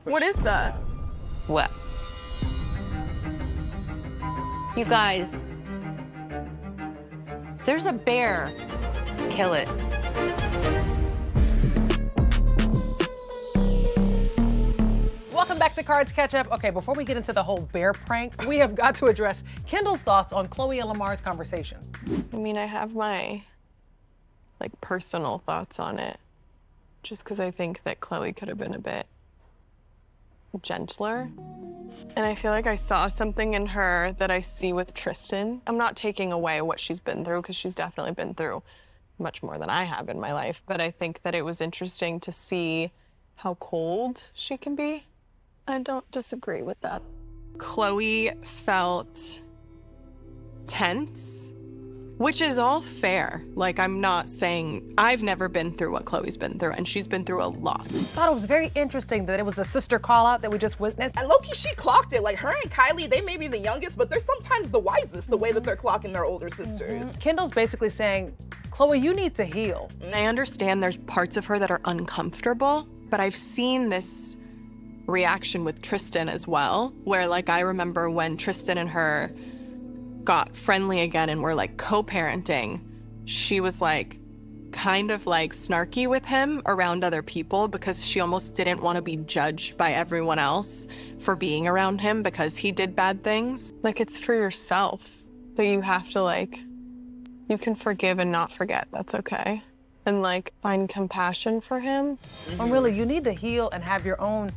What is that? What? You guys, there's a bear. Kill it. Welcome back to Cards Catch Up. Okay, before we get into the whole bear prank, we have got to address Kendall's thoughts on Khloé and Lamar's conversation. I mean, I have my, personal thoughts on it. Just because I think that Khloé could have been a bit gentler. And I feel like I saw something in her that I see with Tristan. I'm not taking away what she's been through, because she's definitely been through much more than I have in my life. But I think that it was interesting to see how cold she can be. I don't disagree with that. Khloé felt tense, which is all fair. I'm not saying, I've never been through what Khloé's been through, and she's been through a lot. I thought it was very interesting that it was a sister call-out that we just witnessed. And low-key, she clocked it. Her and Kylie, they may be the youngest, but they're sometimes the wisest, the way that they're clocking their older sisters. Kendall's basically saying, Khloé, you need to heal. I understand there's parts of her that are uncomfortable, but I've seen this reaction with Tristan as well, where I remember when Tristan and her got friendly again and were co-parenting, she was kind of snarky with him around other people because she almost didn't want to be judged by everyone else for being around him because he did bad things. It's for yourself that you have to you can forgive and not forget. That's okay. And find compassion for him. Well, really, you need to heal and have your own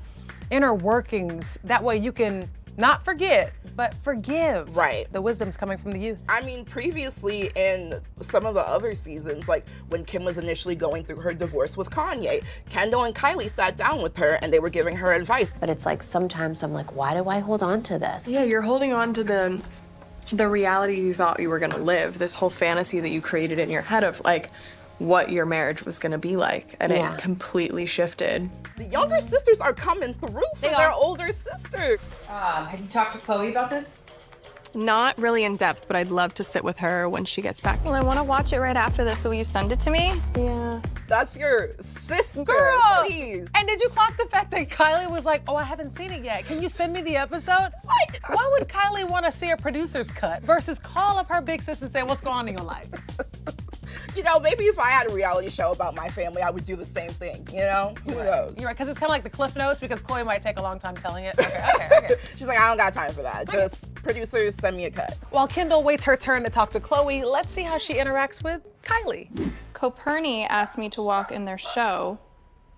inner workings. That way you can not forget, but forgive. Right. The wisdom's coming from the youth. I mean, previously in some of the other seasons, when Kim was initially going through her divorce with Kanye, Kendall and Kylie sat down with her and they were giving her advice. But it's sometimes I'm why do I hold on to this? Yeah, you're holding on to the reality you thought you were gonna live, this whole fantasy that you created in your head of what your marriage was gonna be like, and it completely shifted. The younger sisters are coming through for their older sister. Have you talked to Khloé about this? Not really in depth, but I'd love to sit with her when she gets back. Well, I want to watch it right after this, so will you send it to me? Yeah. That's your sister, Girl. please. And did you clock the fact that Kylie was oh, I haven't seen it yet. Can you send me the episode? Why would Kylie want to see a producer's cut versus call up her big sis and say, what's going on in your life? Maybe if I had a reality show about my family, I would do the same thing, Who knows? You're right, because it's kind of like the Cliff Notes, because Khloé might take a long time telling it. Okay. She's I don't got time for that. Just producers, send me a cut. While Kendall waits her turn to talk to Khloé, let's see how she interacts with Kylie. Coperni asked me to walk in their show.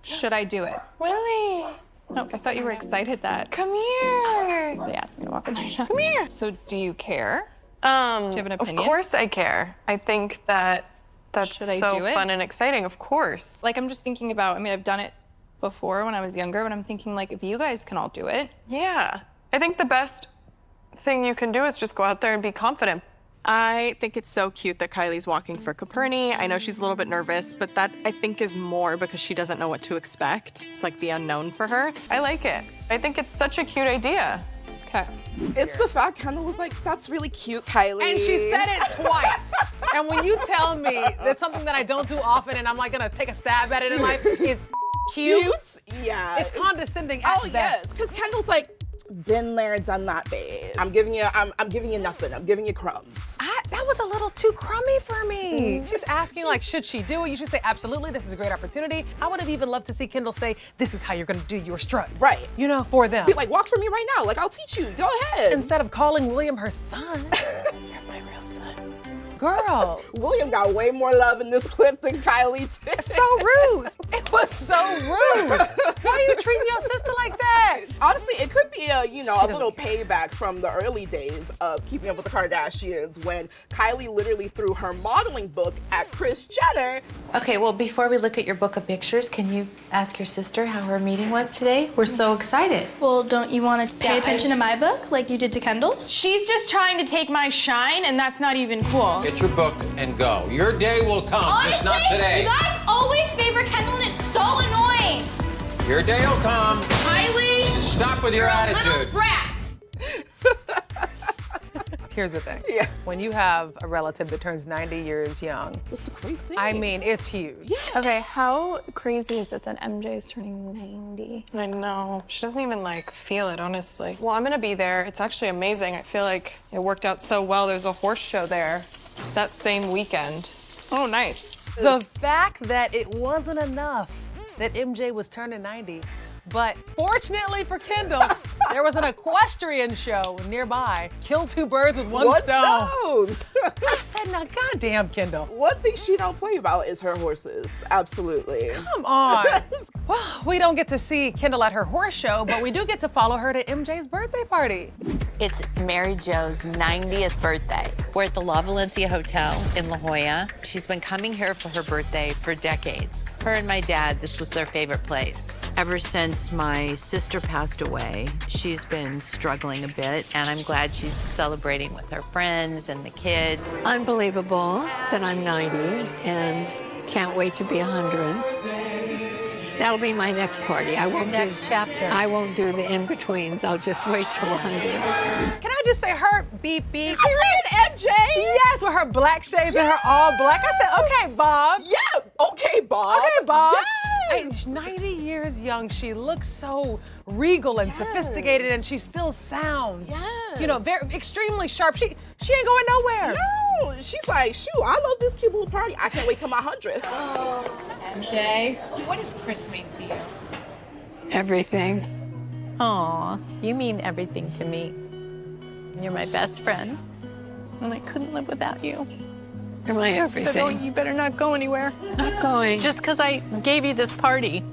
Should I do it? Really? No, I thought you were excited that Come here. they asked me to walk in their show. Come here. So do you care? Do you have an opinion? Of course I care. I think that's Should I so do it? fun and exciting, of course. I'm just thinking about, I've done it before when I was younger, but I'm thinking if you guys can all do it. Yeah. I think the best thing you can do is just go out there and be confident. I think it's so cute that Kylie's walking for Coperni. I know she's a little bit nervous, but that I think is more because she doesn't know what to expect. It's the unknown for her. I like it. I think it's such a cute idea. Okay. It's the fact Kendall was that's really cute, Kylie. And she said it twice. And when you tell me that's something that I don't do often and I'm gonna take a stab at it in life, is cute. Yeah. It's condescending at best. Yes, because Kendall's been there, done that, babe. I'm giving you nothing. I'm giving you crumbs. That was a little too crummy for me. She's asking should she do it? You should say, absolutely, this is a great opportunity. I would have even loved to see Kendall say, this is how you're gonna do your strut. Right. For them. Be walk for me right now. I'll teach you. Go ahead. Instead of calling William her son. You're my real son. Girl. William got way more love in this clip than Kylie did. So rude. It was so rude. Why are you treating your sister like that? Honestly, it could be a little payback from the early days of Keeping Up with the Kardashians when Kylie literally threw her modeling book at Kris Jenner. Okay, well, before we look at your book of pictures, can you ask your sister how her meeting was today? We're so excited. Well, don't you want to pay attention to my book like you did to Kendall's? She's just trying to take my shine, and that's not even cool. Get your book and go. Your day will come, Honestly, just not today. You guys always favor Kendall, and it's so annoying. Your day will come. Kylie, Stop with your you're attitude. a little brat. Here's the thing. Yeah. When you have a relative that turns 90 years young, It's a great thing. I mean, it's huge. Yeah. Okay, how crazy is it that MJ is turning 90? I know. She doesn't even like feel it, honestly. Well, I'm gonna be there. It's actually amazing. I feel like it worked out so well. There's a horse show there that same weekend. Oh, nice. The fact that it wasn't enough that MJ was turning 90, but fortunately for Kendall, there was an equestrian show nearby. Kill two birds with one stone. I said, now goddamn, Kendall. One thing she don't play about is her horses. Absolutely. Come on. Well, we don't get to see Kendall at her horse show, but we do get to follow her to MJ's birthday party. It's Mary Jo's 90th birthday. We're at the La Valencia Hotel in La Jolla. She's been coming here for her birthday for decades. Her and my dad, this was their favorite place. Ever since my sister passed away, she's been struggling a bit, and I'm glad she's celebrating with her friends and the kids. Unbelievable that I'm 90 and can't wait to be 100. That'll be my next party. I won't next chapter. I won't do the in-betweens. I'll just wait till 100. Can I just say her beep beep? I said MJ. Yes, with her black shades and her all black. I said, okay, Bob. Yeah. Okay, Bob. Okay, Bob. Yes. Hey, she's 90 years young. She looks so regal and sophisticated, and she still sounds, you know, very extremely sharp. She ain't going nowhere. No, she's like, shoot, I love this cute little party. I can't wait till my 100th. Oh, MJ, what does Kris mean to you? Everything. Aw, you mean everything to me. You're my best friend, and I couldn't live without you. You're my everything. So you better not go anywhere. Not going. Just because I gave you this party.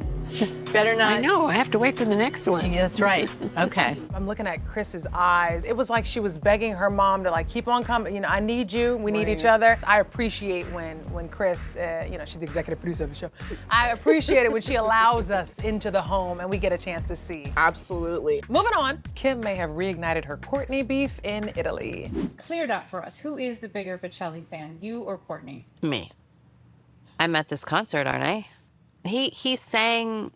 Better not. I know. I have to wait for the next one. Yeah, that's right. Okay. I'm looking at Kris's eyes. It was like she was begging her mom to like keep on coming. You know, I need you. We need each other. I appreciate when Kris, you know, she's the executive producer of the show. I appreciate it when she allows us into the home and we get a chance to see. Absolutely. Moving on, Kim may have reignited her Kourtney beef in Italy. Clear it up for us. Who is the bigger Bocelli fan, you or Kourtney? Me. I'm at this concert, aren't I? He sang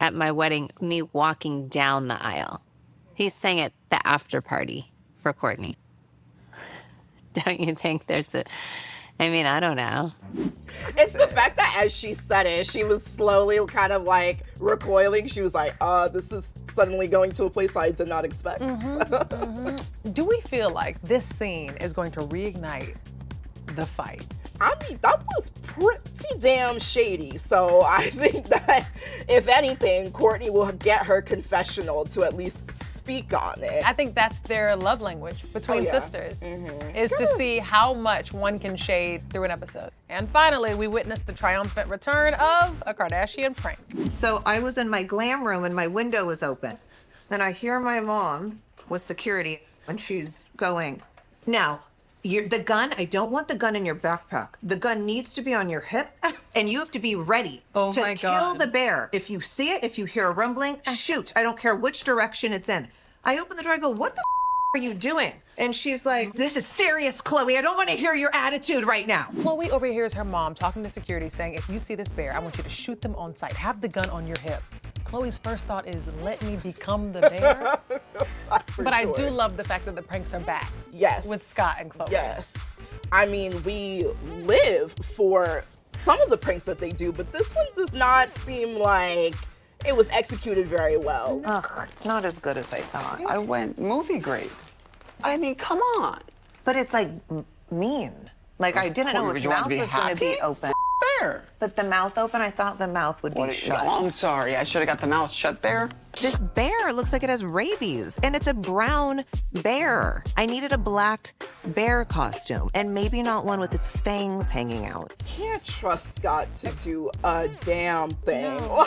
at my wedding, me walking down the aisle. He sang at the after party for Kourtney. Don't you think there's a... I mean, I don't know. It's the fact that as she said it, she was slowly kind of like recoiling. She was like, this is suddenly going to a place I did not expect. Do we feel like this scene is going to reignite the fight? I mean, that was pretty damn shady. So I think that, if anything, Kourtney will get her confessional to at least speak on it. I think that's their love language between sisters, is to see how much one can shade through an episode. And finally, we witnessed the triumphant return of a Kardashian prank. So I was in my glam room and my window was open. Then I hear my mom with security when she's going, now, the gun, I don't want the gun in your backpack. The gun needs to be on your hip, and you have to be ready to kill the bear. If you see it, if you hear a rumbling, shoot. I don't care which direction it's in. I open the door, I go, what the are you doing? And she's like, this is serious, Khloé. I don't want to hear your attitude right now. Khloé overhears her mom talking to security saying, if you see this bear, I want you to shoot them on sight. Have the gun on your hip. Khloé's first thought is, let me become the bear. But I do love the fact that the pranks are back. Yes. With Scott and Khloé. Yes. I mean, we live for some of the pranks that they do, but this one does not seem like it was executed very well. Ugh, it's not as good as I thought. I went movie grade. I mean, come on. But it's like mean. Like I didn't know its mouth was going to be open. Bear. But the mouth open, I thought the mouth would be shut. Oh, I'm sorry. I should have got the mouth shut, bear. This bear looks like it has rabies, and it's a brown bear. I needed a black bear costume, and maybe not one with its fangs hanging out. Can't trust Scott to do a damn thing. No.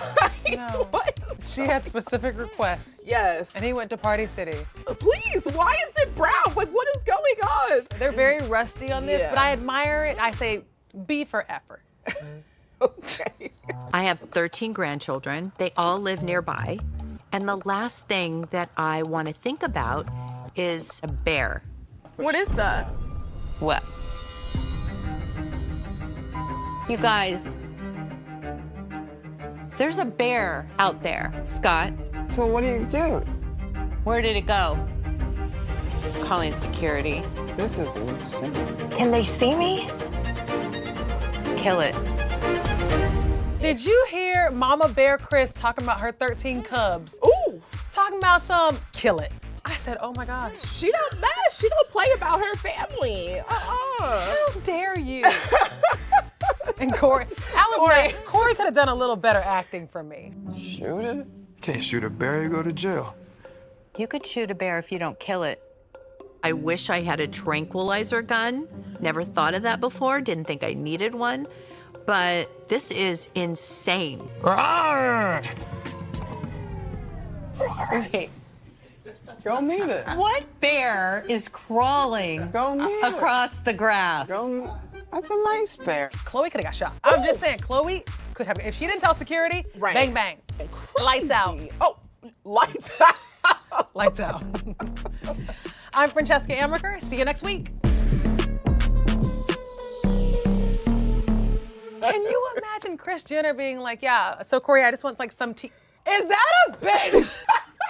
She had specific requests. Yes. And he went to Party City. Please, why is it brown? Like, what is going on? They're very rusty on this, but I admire it. I say, B for effort. Okay. I have 13 grandchildren. They all live nearby. And the last thing that I want to think about is a bear. What is that? What? You guys, there's a bear out there, Scott. So what do you do? Where did it go? Calling security. This is insane. Can they see me? Kill it. Did you hear Mama Bear Kris talking about her 13 cubs? Ooh. Talking about some kill it. I said, oh my gosh. She don't mess. She don't play about her family. How dare you? And Corey, Corey could have done a little better acting for me. Shoot it? Can't shoot a bear, you go to jail. You could shoot a bear if you don't kill it. I wish I had a tranquilizer gun. Never thought of that before. Didn't think I needed one. But this is insane. Wait. Go meet it. What bear is crawling across the grass? That's a nice bear. Khloé could have got shot. I'm just saying, Khloé could have. If she didn't tell security, bang, bang. Lights out. Oh, lights out. Lights out. I'm Francesca Amiker. See you next week. Can you imagine Kris Jenner being like, yeah, so Corey, I just want like some tea. Is that a baby?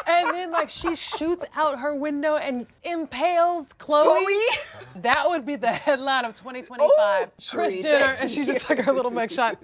And then like she shoots out her window and impales Khloé. That would be the headline of 2025. Ooh, Kris Jenner, and she's just like her little mugshot.